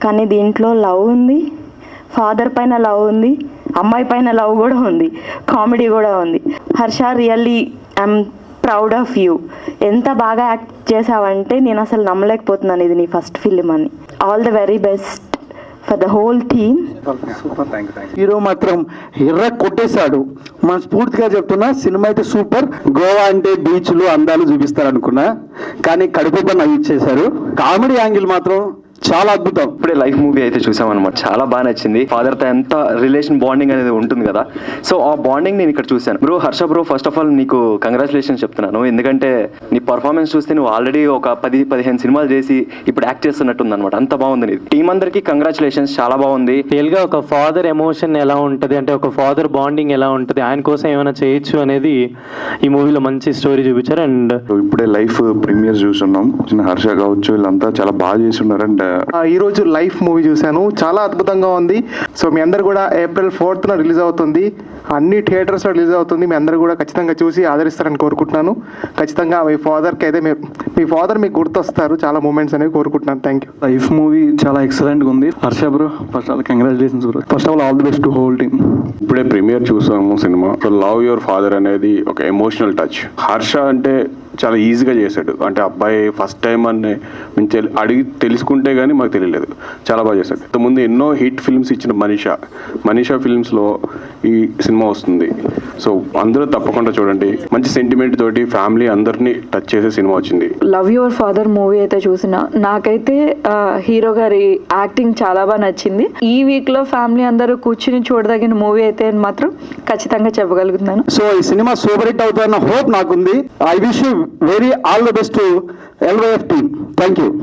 కానీ దీంట్లో లవ్ ఉంది, ఫాదర్ పైన లవ్ ఉంది, అమ్మాయి పైన లవ్ కూడా ఉంది, కామెడీ కూడా ఉంది. Harsha, really I'm proud of you. ఎంత బాగా యాక్ట్ చేసావంటే నేను అసలు నమ్మలేకపోతున్నాను ఇది నీ ఫస్ట్ ఫిలిం అని. All the very best for the whole team. Hero మాత్రం ఎర్ర కొట్టేశాడు. మన స్ఫూర్తిగా చెప్తున్నా, సినిమా అయితే సూపర్. గోవా అంటే బీచ్లు అందాలు చూపిస్తారు అనుకున్నా, కానీ కడుపు పని ఇచ్చేశారు. కామెడీ యాంగిల్ మాత్రం చాలా అద్భుతం. ఇప్పుడే లైఫ్ మూవీ అయితే చూసామన్నమాట, చాలా బాగా నచ్చింది. ఫాదర్ తో ఎంత రిలేషన్ బాండింగ్ అనేది ఉంటుంది కదా, సో ఆ బాండింగ్ నేను ఇక్కడ చూశాను. Bro Harsha bro, first of all నీకు కంగ్రాచులేషన్స్ చెప్తున్నాను. ఎందుకంటే నీ పర్ఫార్మెన్స్ చూస్తే నువ్వు ఆల్రెడీ ఒక 10-15 సినిమాలు చేసి ఇప్పుడు యాక్ట్ చేస్తున్నట్టుంది అనమాట. అంత బాగుంది నీది. టీం అందరికీ కంగ్రాచులేషన్స్, చాలా బాగుంది. రియల్ గా ఒక ఫాదర్ ఎమోషన్ ఎలా ఉంటుంది అంటే, ఒక ఫాదర్ బాండింగ్ ఎలా ఉంటుంది, ఆయన కోసం ఏమైనా చేయొచ్చు అనేది ఈ మూవీలో మంచి స్టోరీ చూపించారు. అండ్ ఇప్పుడే లైఫ్ ప్రీమియర్ చూస్తున్నాం. హర్ష కావచ్చు, వీళ్ళంతా చాలా బాగా చేస్తున్నారు. అండ్ ఈరోజు లైఫ్ మూవీ చూశాను, చాలా అద్భుతంగా ఉంది. సో మీ అందరు కూడా April 4th రిలీజ్ అవుతుంది, అన్ని థియేటర్స్లో రిలీజ్ అవుతుంది. మీ అందరూ కూడా ఖచ్చితంగా చూసి ఆదరిస్తారని కోరుకుంటున్నాను. ఖచ్చితంగా మీ ఫాదర్కి అయితే మీ ఫాదర్ మీకు గుర్తొస్తారు, చాలా మూమెంట్స్ అనేవి కోరుకుంటున్నాను. Thank you. లైఫ్ మూవీ చాలా ఎక్సలెంట్గా ఉంది. Harsha bro, first all congratulations bro. First of all the best to whole team. ఇప్పుడే ప్రీమియర్ చూసాము cinema. So love your father అనేది ఒక ఎమోషనల్ టచ్. హర్ష అంటే చాలా ఈజీగా చేశాడు. అంటే అబ్బాయి ఫస్ట్ టైం అని మేము అడిగి తెలుసుకుంటే కానీ మాకు తెలియలేదు, చాలా బాగా చేశాడు. ఇంతకుముందు ఎన్నో హిట్ ఫిల్మ్స్ ఇచ్చిన మనీషా ఫిల్మ్స్లో ఈ సినిమా వస్తుంది. సో అందరూ తప్పకుండా చూడండి. మంచి సెంటిమెంట్ తోటి ఫ్యామిలీ అందరినీ టచ్ చేసే సినిమా వచ్చింది. లవ్ యువర్ ఫాదర్ మూవీ అయితే చూసిన నాకైతే హీరో గారి యాక్టింగ్ చాలా బాగా నచ్చింది. ఈ వీక్ లో ఫ్యామిలీ అందరూ కూర్చుని చూడదగిన మూవీ అయితే మాత్రం ఖచ్చితంగా చెప్పగలుగుతున్నాను. సో ఈ సినిమా సూపర్ హిట్ అవుతుందన్న హోప్ నాకుంది. I wish you very all the best to LYF team. Thank you.